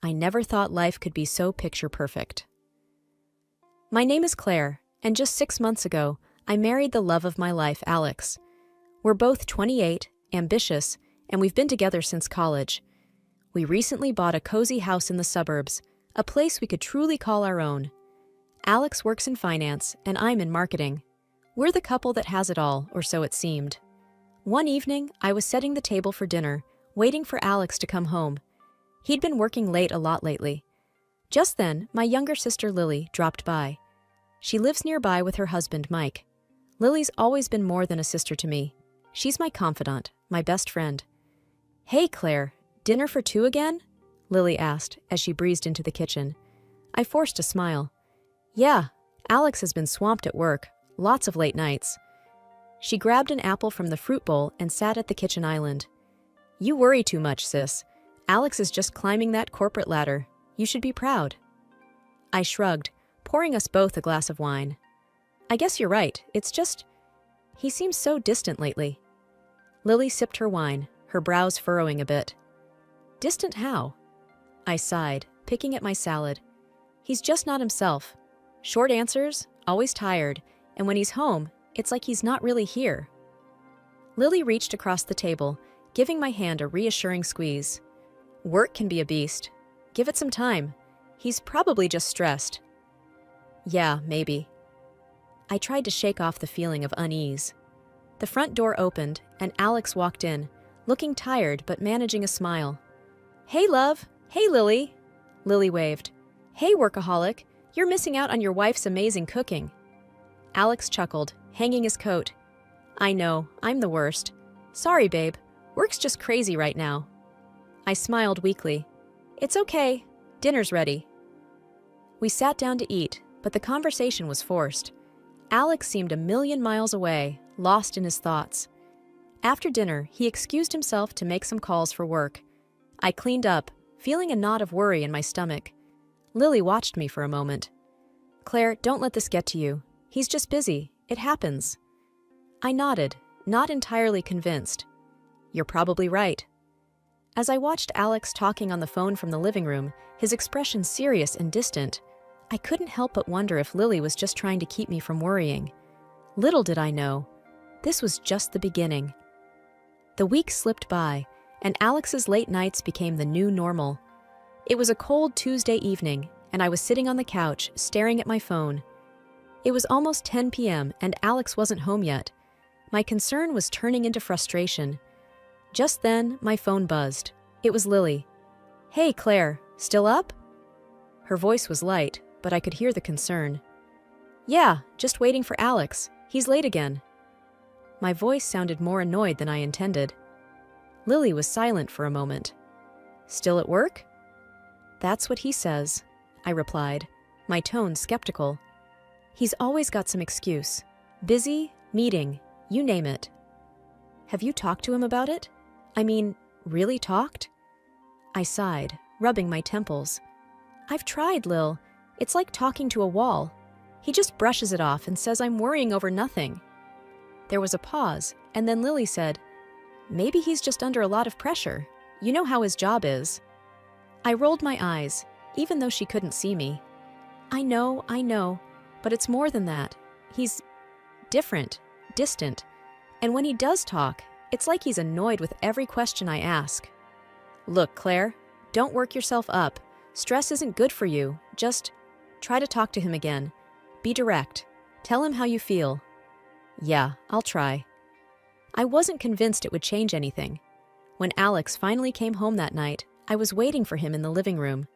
I never thought life could be so picture perfect. My name is Claire, and just 6 months ago, I married the love of my life, Alex. We're both 28, ambitious, and we've been together since college. We recently bought a cozy house in the suburbs, a place we could truly call our own. Alex works in finance, and I'm in marketing. We're the couple that has it all, or so it seemed. One evening, I was setting the table for dinner, waiting for Alex to come home. He'd been working late a lot lately. Just then, my younger sister Lily dropped by. She lives nearby with her husband, Mike. Lily's always been more than a sister to me. She's my confidant, my best friend. "Hey, Claire, dinner for two again?" Lily asked as she breezed into the kitchen. I forced a smile. "Yeah, Alex has been swamped at work, lots of late nights." She grabbed an apple from the fruit bowl and sat at the kitchen island. "You worry too much, sis. Alex is just climbing that corporate ladder. You should be proud." I shrugged, pouring us both a glass of wine. "I guess you're right. It's just, he seems so distant lately." Lily sipped her wine, her brows furrowing a bit. "Distant how?" I sighed, picking at my salad. "He's just not himself. Short answers, always tired, and when he's home, it's like he's not really here." Lily reached across the table, giving my hand a reassuring squeeze. "Work can be a beast. Give it some time. He's probably just stressed." "Yeah, maybe." I tried to shake off the feeling of unease. The front door opened, and Alex walked in, looking tired but managing a smile. "Hey, love. Hey, Lily." Lily waved. "Hey, workaholic. You're missing out on your wife's amazing cooking." Alex chuckled, hanging his coat. "I know, I'm the worst. Sorry, babe. Work's just crazy right now." I smiled weakly. "It's okay. Dinner's ready." We sat down to eat, but the conversation was forced. Alex seemed a million miles away, lost in his thoughts. After dinner, he excused himself to make some calls for work. I cleaned up, feeling a knot of worry in my stomach. Lily watched me for a moment. "Claire, don't let this get to you. He's just busy. It happens." I nodded, not entirely convinced. "You're probably right." As I watched Alex talking on the phone from the living room, his expression serious and distant, I couldn't help but wonder if Lily was just trying to keep me from worrying. Little did I know, this was just the beginning. The weeks slipped by, and Alex's late nights became the new normal. It was a cold Tuesday evening, and I was sitting on the couch, staring at my phone. It was almost 10 p.m., and Alex wasn't home yet. My concern was turning into frustration. Just then, my phone buzzed. It was Lily. "Hey, Claire, still up?" Her voice was light, but I could hear the concern. "Yeah, just waiting for Alex. He's late again." My voice sounded more annoyed than I intended. Lily was silent for a moment. "Still at work?" "That's what he says," I replied, my tone skeptical. "He's always got some excuse. Busy, meeting, you name it." "Have you talked to him about it? I mean, really talked?" I sighed, rubbing my temples. "I've tried, Lil. It's like talking to a wall. He just brushes it off and says I'm worrying over nothing." There was a pause, and then Lily said, "Maybe he's just under a lot of pressure. You know how his job is." I rolled my eyes, even though she couldn't see me. I know, but it's more than that. He's different, distant, and when he does talk, it's like he's annoyed with every question I ask. "Look, Claire, don't work yourself up. Stress isn't good for you. Just try to talk to him again. Be direct. Tell him how you feel." "Yeah, I'll try." I wasn't convinced it would change anything. When Alex finally came home that night, I was waiting for him in the living room.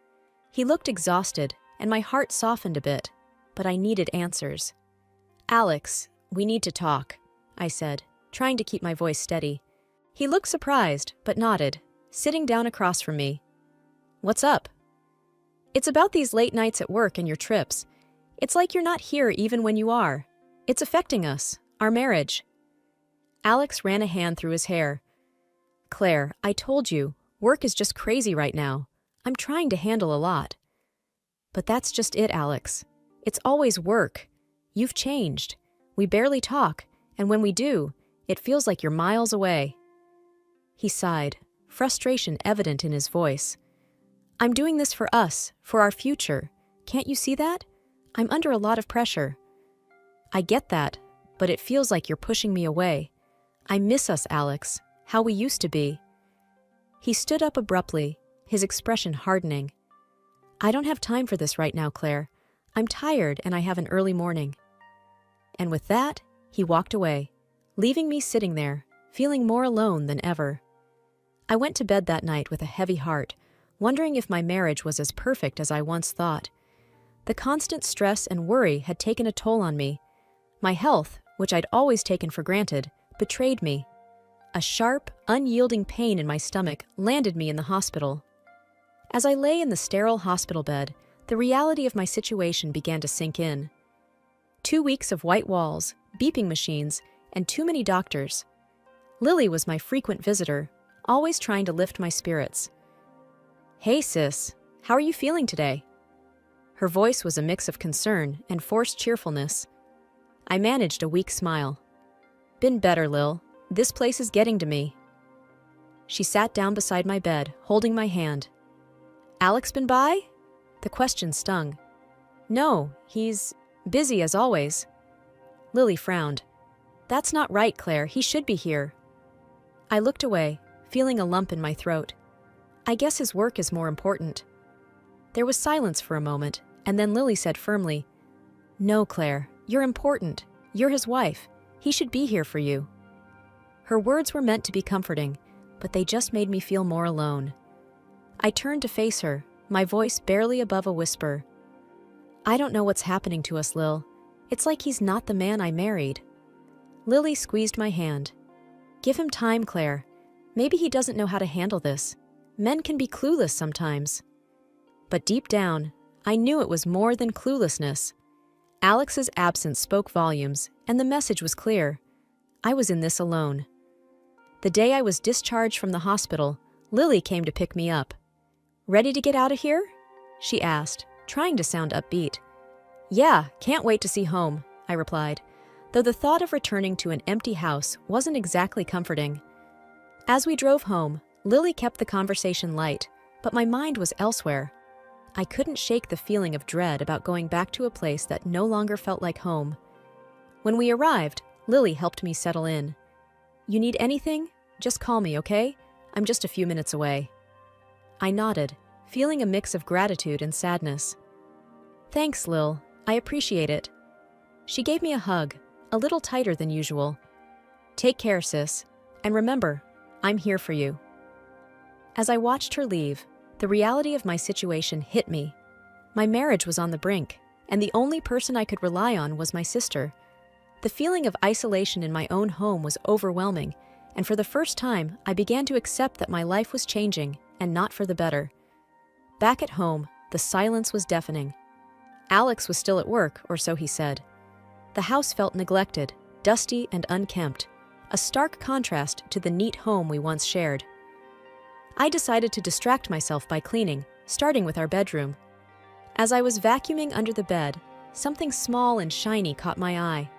He looked exhausted, and my heart softened a bit, but I needed answers. "Alex, we need to talk," I said, trying to keep my voice steady. He looked surprised, but nodded, sitting down across from me. "What's up?" "It's about these late nights at work and your trips. It's like you're not here even when you are. It's affecting us, our marriage." Alex ran a hand through his hair. "Claire, I told you, work is just crazy right now. I'm trying to handle a lot." "But that's just it, Alex. It's always work. You've changed. We barely talk, and when we do, it feels like you're miles away." He sighed, frustration evident in his voice. I'm doing this for us, for our future. Can't you see that? I'm under a lot of pressure. I get that, but it feels like you're pushing me away. I miss us, Alex, how we used to be. He stood up abruptly, his expression hardening. I don't have time for this right now, Claire. I'm tired and I have an early morning. And with that, he walked away, leaving me sitting there, feeling more alone than ever. I went to bed that night with a heavy heart, wondering if my marriage was as perfect as I once thought. The constant stress and worry had taken a toll on me. My health, which I'd always taken for granted, betrayed me. A sharp, unyielding pain in my stomach landed me in the hospital. As I lay in the sterile hospital bed, the reality of my situation began to sink in. 2 weeks of white walls, beeping machines, and too many doctors. Lily was my frequent visitor, always trying to lift my spirits. Hey sis, how are you feeling today? Her voice was a mix of concern and forced cheerfulness. I managed a weak smile. Been better, Lil. This place is getting to me. She sat down beside my bed, holding my hand. Alex been by? The question stung. No, he's busy as always. Lily frowned. That's not right, Claire. He should be here. I looked away, feeling a lump in my throat. I guess his work is more important. There was silence for a moment, and then Lily said firmly, No, Claire, you're important. You're his wife. He should be here for you. Her words were meant to be comforting, but they just made me feel more alone. I turned to face her, my voice barely above a whisper. I don't know what's happening to us, Lil. It's like he's not the man I married. Lily squeezed my hand. Give him time, Claire. Maybe he doesn't know how to handle this. Men can be clueless sometimes. But deep down, I knew it was more than cluelessness. Alex's absence spoke volumes, and the message was clear. I was in this alone. The day I was discharged from the hospital, Lily came to pick me up. Ready to get out of here? She asked, trying to sound upbeat. Yeah, can't wait to see home, I replied, though the thought of returning to an empty house wasn't exactly comforting. As we drove home, Lily kept the conversation light, but my mind was elsewhere. I couldn't shake the feeling of dread about going back to a place that no longer felt like home. When we arrived, Lily helped me settle in. You need anything? Just call me, okay? I'm just a few minutes away. I nodded, feeling a mix of gratitude and sadness. Thanks, Lil. I appreciate it. She gave me a hug, a little tighter than usual. Take care, sis. And remember, I'm here for you. As I watched her leave, the reality of my situation hit me. My marriage was on the brink, and the only person I could rely on was my sister. The feeling of isolation in my own home was overwhelming, and for the first time, I began to accept that my life was changing, and not for the better. Back at home, the silence was deafening. Alex was still at work, or so he said. The house felt neglected, dusty and unkempt, a stark contrast to the neat home we once shared. I decided to distract myself by cleaning, starting with our bedroom. As I was vacuuming under the bed, something small and shiny caught my eye.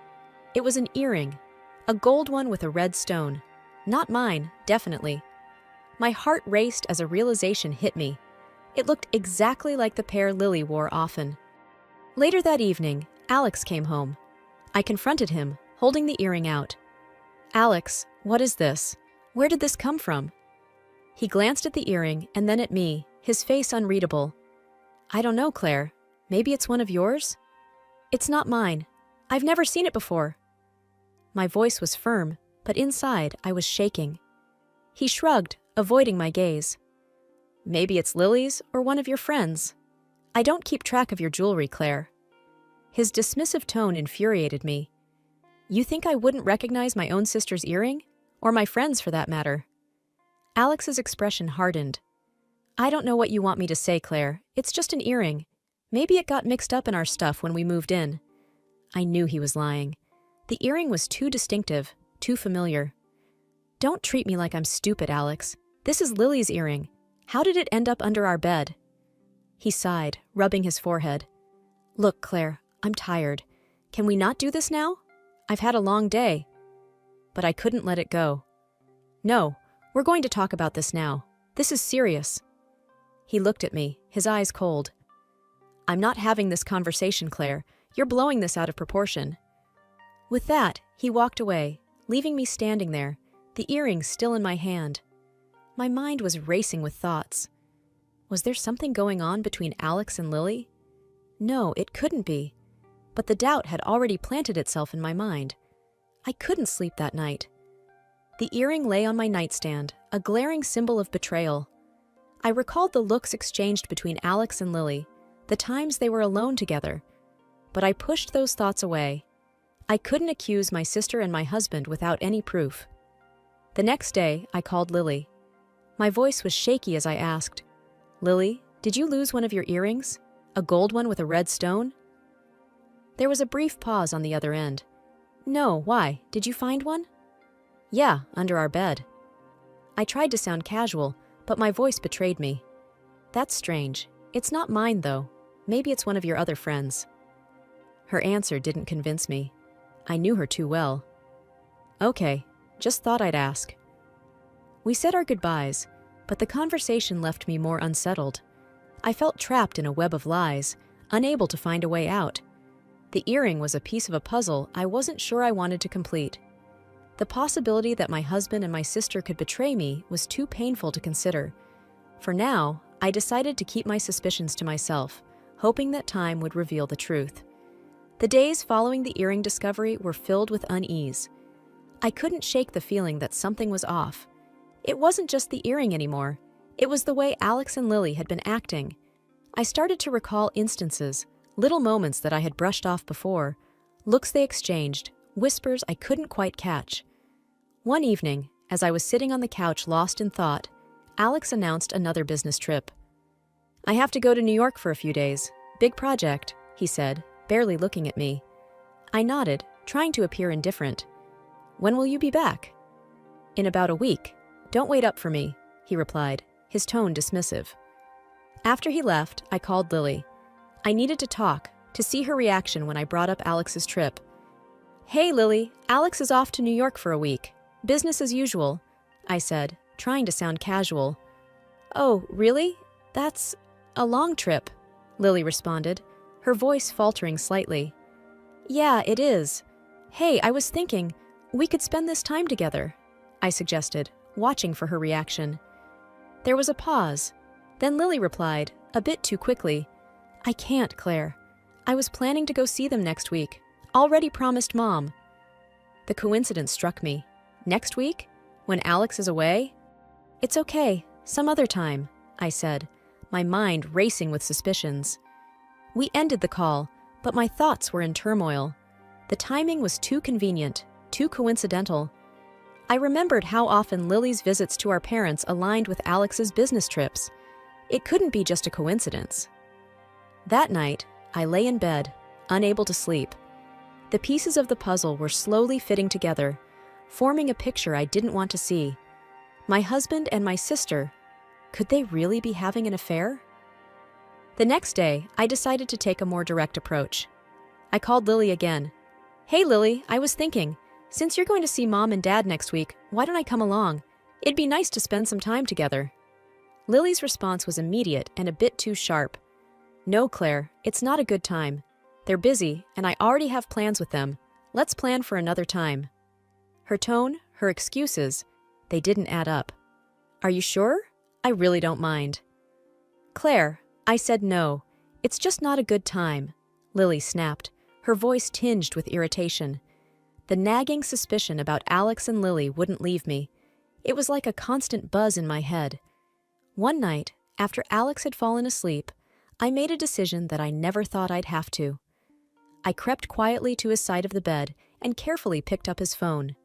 It was an earring, a gold one with a red stone. Not mine, definitely. My heart raced as a realization hit me. It looked exactly like the pair Lily wore often. Later that evening, Alex came home. I confronted him, holding the earring out. Alex, what is this? Where did this come from? He glanced at the earring and then at me, his face unreadable. I don't know, Claire. Maybe it's one of yours? It's not mine. I've never seen it before. My voice was firm, but inside I was shaking. He shrugged, avoiding my gaze. Maybe it's Lily's or one of your friends. I don't keep track of your jewelry, Claire. His dismissive tone infuriated me. You think I wouldn't recognize my own sister's earring? Or my friend's, for that matter? Alex's expression hardened. I don't know what you want me to say, Claire. It's just an earring. Maybe it got mixed up in our stuff when we moved in. I knew he was lying. The earring was too distinctive, too familiar. Don't treat me like I'm stupid, Alex. This is Lily's earring. How did it end up under our bed? He sighed, rubbing his forehead. Look, Claire, I'm tired. Can we not do this now? I've had a long day. But I couldn't let it go. No, we're going to talk about this now. This is serious. He looked at me, his eyes cold. "I'm not having this conversation, Claire. You're blowing this out of proportion." With that, he walked away, leaving me standing there, the earrings still in my hand. My mind was racing with thoughts. Was there something going on between Alex and Lily? No, it couldn't be. But the doubt had already planted itself in my mind. I couldn't sleep that night. The earring lay on my nightstand, a glaring symbol of betrayal. I recalled the looks exchanged between Alex and Lily, the times they were alone together. But I pushed those thoughts away. I couldn't accuse my sister and my husband without any proof. The next day, I called Lily. My voice was shaky as I asked, "Lily, did you lose one of your earrings? A gold one with a red stone?" There was a brief pause on the other end. "No, why? Did you find one?" "Yeah, under our bed." I tried to sound casual, but my voice betrayed me. "That's strange. It's not mine, though. Maybe it's one of your other friends." Her answer didn't convince me. I knew her too well. "Okay, just thought I'd ask." We said our goodbyes, but the conversation left me more unsettled. I felt trapped in a web of lies, unable to find a way out. The earring was a piece of a puzzle I wasn't sure I wanted to complete. The possibility that my husband and my sister could betray me was too painful to consider. For now, I decided to keep my suspicions to myself, hoping that time would reveal the truth. The days following the earring discovery were filled with unease. I couldn't shake the feeling that something was off. It wasn't just the earring anymore. It was the way Alex and Lily had been acting. I started to recall instances, little moments that I had brushed off before, looks they exchanged, whispers I couldn't quite catch. One evening, as I was sitting on the couch lost in thought, Alex announced another business trip. "I have to go to New York for a few days. Big project," he said, barely looking at me. I nodded, trying to appear indifferent. "When will you be back?" "In about a week. Don't wait up for me," he replied, his tone dismissive. After he left, I called Lily. I needed to talk, to see her reaction when I brought up Alex's trip. "Hey, Lily, Alex is off to New York for a week. Business as usual," I said, trying to sound casual. "Oh, really? That's a long trip," Lily responded, her voice faltering slightly. "Yeah, it is. Hey, I was thinking, we could spend this time together," I suggested, watching for her reaction. There was a pause. Then Lily replied, a bit too quickly, "I can't, Claire. I was planning to go see them next week. Already promised Mom." The coincidence struck me. Next week? When Alex is away? "It's okay, some other time," I said, my mind racing with suspicions. We ended the call, but my thoughts were in turmoil. The timing was too convenient, too coincidental. I remembered how often Lily's visits to our parents aligned with Alex's business trips. It couldn't be just a coincidence. That night, I lay in bed, unable to sleep. The pieces of the puzzle were slowly fitting together, forming a picture I didn't want to see. My husband and my sister, could they really be having an affair? The next day, I decided to take a more direct approach. I called Lily again. "Hey, Lily, I was thinking, since you're going to see Mom and Dad next week, why don't I come along? It'd be nice to spend some time together." Lily's response was immediate and a bit too sharp. "No, Claire, it's not a good time. They're busy, and I already have plans with them. Let's plan for another time." Her tone, her excuses, they didn't add up. "Are you sure? I really don't mind." "Claire," I said no. "It's just not a good time," Lily snapped, her voice tinged with irritation. The nagging suspicion about Alex and Lily wouldn't leave me. It was like a constant buzz in my head. One night, after Alex had fallen asleep, I made a decision that I never thought I'd have to. I crept quietly to his side of the bed and carefully picked up his phone.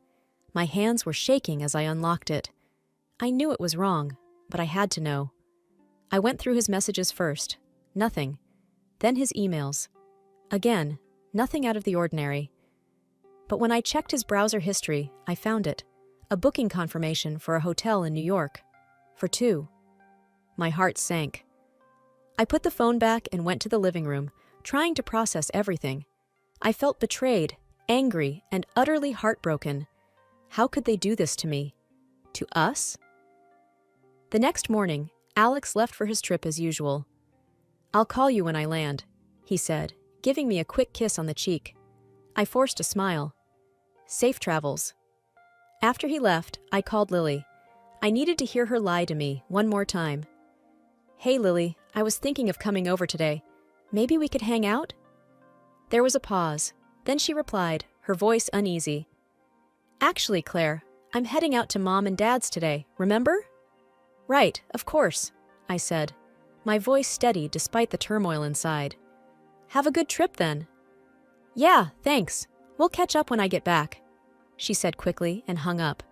My hands were shaking as I unlocked it. I knew it was wrong, but I had to know. I went through his messages first. Nothing. Then his emails. Again, nothing out of the ordinary. But when I checked his browser history, I found it. A booking confirmation for a hotel in New York. For two. My heart sank. I put the phone back and went to the living room, trying to process everything. I felt betrayed, angry, and utterly heartbroken. How could they do this to me? To us? The next morning, Alex left for his trip as usual. "I'll call you when I land," he said, giving me a quick kiss on the cheek. I forced a smile. "Safe travels." After he left, I called Lily. I needed to hear her lie to me one more time. "Hey Lily, I was thinking of coming over today. Maybe we could hang out?" There was a pause. Then she replied, her voice uneasy. "Actually, Claire, I'm heading out to Mom and Dad's today, remember?" "Right, of course," I said, my voice steady despite the turmoil inside. "Have a good trip then." "Yeah, thanks. We'll catch up when I get back," she said quickly and hung up.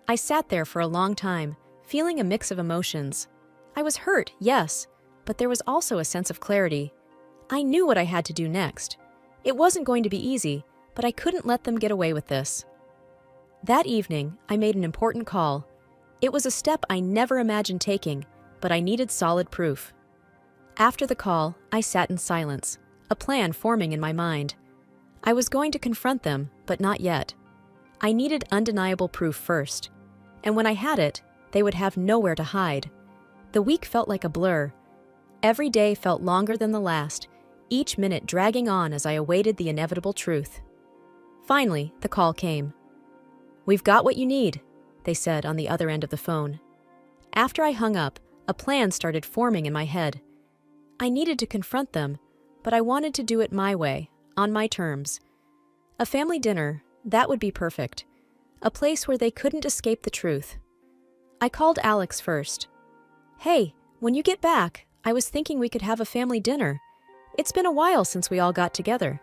I sat there for a long time, feeling a mix of emotions. I was hurt, yes, but there was also a sense of clarity. I knew what I had to do next. It wasn't going to be easy, but I couldn't let them get away with this. That evening, I made an important call. It was a step I never imagined taking, but I needed solid proof. After the call, I sat in silence, a plan forming in my mind. I was going to confront them, but not yet. I needed undeniable proof first. And when I had it, they would have nowhere to hide. The week felt like a blur. Every day felt longer than the last, each minute dragging on as I awaited the inevitable truth. Finally, the call came. "We've got what you need," they said on the other end of the phone. After I hung up, a plan started forming in my head. I needed to confront them, but I wanted to do it my way, on my terms. A family dinner, that would be perfect. A place where they couldn't escape the truth. I called Alex first. "Hey, when you get back, I was thinking we could have a family dinner. It's been a while since we all got together."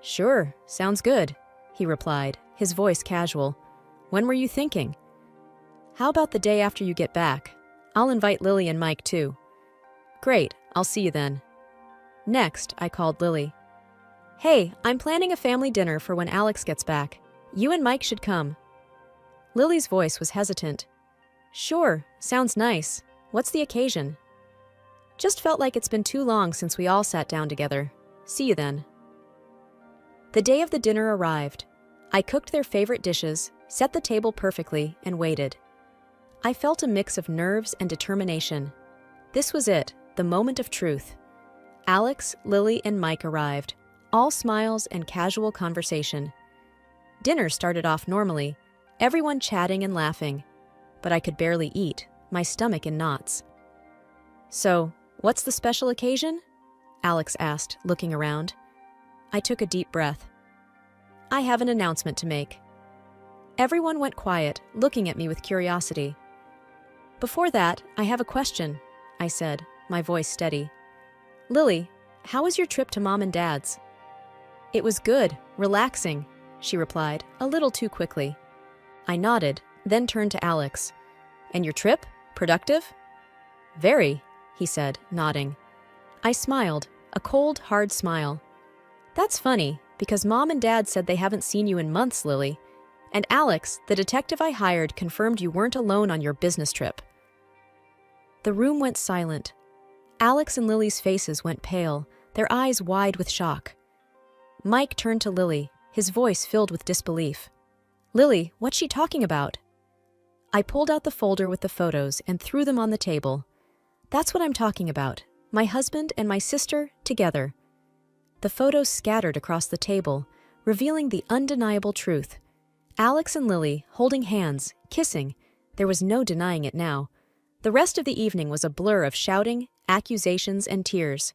"Sure, sounds good," he replied, his voice casual. "When were you thinking?" "How about the day after you get back? I'll invite Lily and Mike too." "Great, I'll see you then." Next, I called Lily. "Hey, I'm planning a family dinner for when Alex gets back. You and Mike should come." Lily's voice was hesitant. "Sure, sounds nice. What's the occasion?" "Just felt like it's been too long since we all sat down together. See you then." The day of the dinner arrived. I cooked their favorite dishes, set the table perfectly, and waited. I felt a mix of nerves and determination. This was it, the moment of truth. Alex, Lily, and Mike arrived, all smiles and casual conversation. Dinner started off normally, everyone chatting and laughing, but I could barely eat, my stomach in knots. "So, what's the special occasion?" Alex asked, looking around. I took a deep breath. "I have an announcement to make." Everyone went quiet, looking at me with curiosity. "Before that, I have a question," I said, my voice steady. "Lily, how was your trip to Mom and Dad's?" "It was good, relaxing," she replied, a little too quickly. I nodded, then turned to Alex. "And your trip? Productive?" "Very," he said, nodding. I smiled, a cold, hard smile. "That's funny, because Mom and Dad said they haven't seen you in months, Lily. And Alex, the detective I hired, confirmed you weren't alone on your business trip." The room went silent. Alex and Lily's faces went pale, their eyes wide with shock. Mike turned to Lily, his voice filled with disbelief. "Lily, what's she talking about?" I pulled out the folder with the photos and threw them on the table. "That's what I'm talking about. My husband and my sister together." The photos scattered across the table, revealing the undeniable truth. Alex and Lily, holding hands, kissing. There was no denying it now. The rest of the evening was a blur of shouting, accusations, and tears.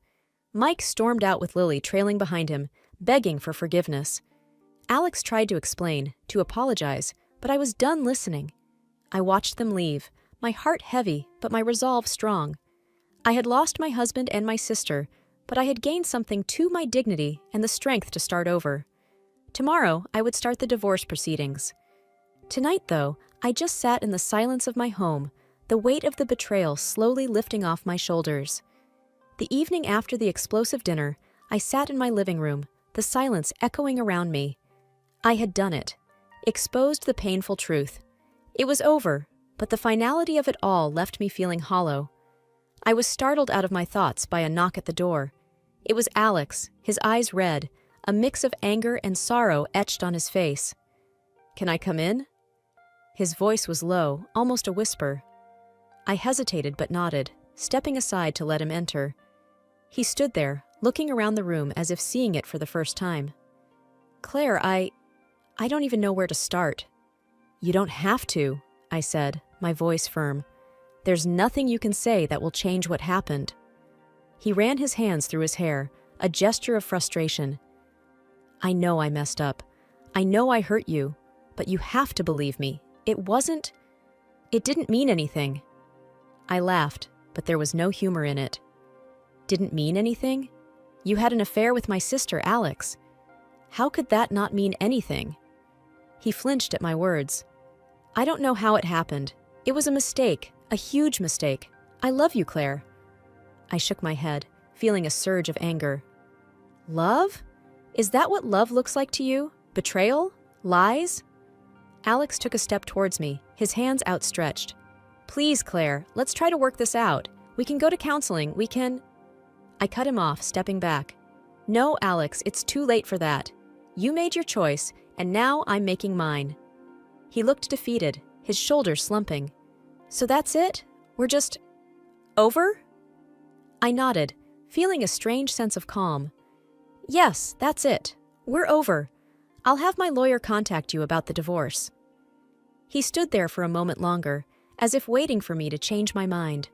Mike stormed out with Lily trailing behind him, begging for forgiveness. Alex tried to explain, to apologize, but I was done listening. I watched them leave, my heart heavy, but my resolve strong. I had lost my husband and my sister, but I had gained something to my dignity and the strength to start over. Tomorrow, I would start the divorce proceedings. Tonight, though, I just sat in the silence of my home, the weight of the betrayal slowly lifting off my shoulders. The evening after the explosive dinner, I sat in my living room, the silence echoing around me. I had done it, exposed the painful truth. It was over, but the finality of it all left me feeling hollow. I was startled out of my thoughts by a knock at the door. It was Alex, his eyes red, a mix of anger and sorrow etched on his face. "Can I come in?" His voice was low, almost a whisper. I hesitated but nodded, stepping aside to let him enter. He stood there, looking around the room as if seeing it for the first time. "Claire, I don't even know where to start." "You don't have to," I said, my voice firm. "There's nothing you can say that will change what happened." He ran his hands through his hair, a gesture of frustration. "I know I messed up. I know I hurt you, but you have to believe me. It didn't mean anything." I laughed, but there was no humor in it. "Didn't mean anything? You had an affair with my sister, Alex. How could that not mean anything?" He flinched at my words. "I don't know how it happened. It was a mistake, a huge mistake. I love you, Claire." I shook my head, feeling a surge of anger. "Love? Is that what love looks like to you? Betrayal? Lies?" Alex took a step towards me, his hands outstretched. "Please, Claire, let's try to work this out. We can go to counseling, we can—" I cut him off, stepping back. "No, Alex, it's too late for that. You made your choice, and now I'm making mine." He looked defeated, his shoulders slumping. "So that's it? We're just over?" I nodded, feeling a strange sense of calm. "Yes, that's it. We're over. I'll have my lawyer contact you about the divorce." He stood there for a moment longer, as if waiting for me to change my mind.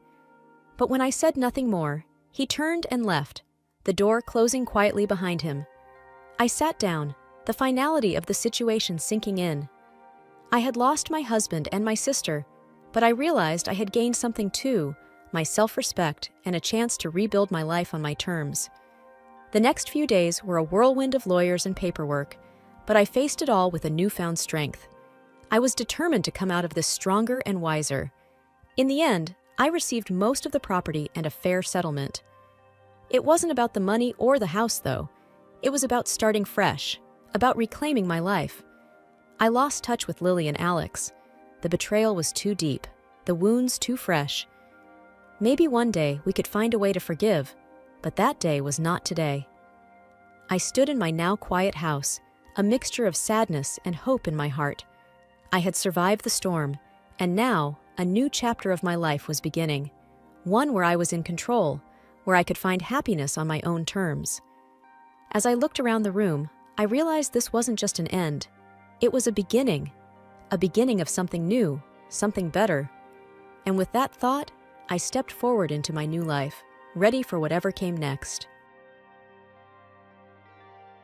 But when I said nothing more, he turned and left, the door closing quietly behind him. I sat down, the finality of the situation sinking in. I had lost my husband and my sister, but I realized I had gained something too, my self-respect and a chance to rebuild my life on my terms. The next few days were a whirlwind of lawyers and paperwork, but I faced it all with a newfound strength. I was determined to come out of this stronger and wiser. In the end, I received most of the property and a fair settlement. It wasn't about the money or the house, though. It was about starting fresh, about reclaiming my life. I lost touch with Lily and Alex. The betrayal was too deep, the wounds too fresh. Maybe one day we could find a way to forgive, but that day was not today. I stood in my now quiet house, a mixture of sadness and hope in my heart. I had survived the storm, and now a new chapter of my life was beginning, one where I was in control, where I could find happiness on my own terms. As I looked around the room, I realized this wasn't just an end. It was a beginning of something new, something better. And with that thought, I stepped forward into my new life, ready for whatever came next.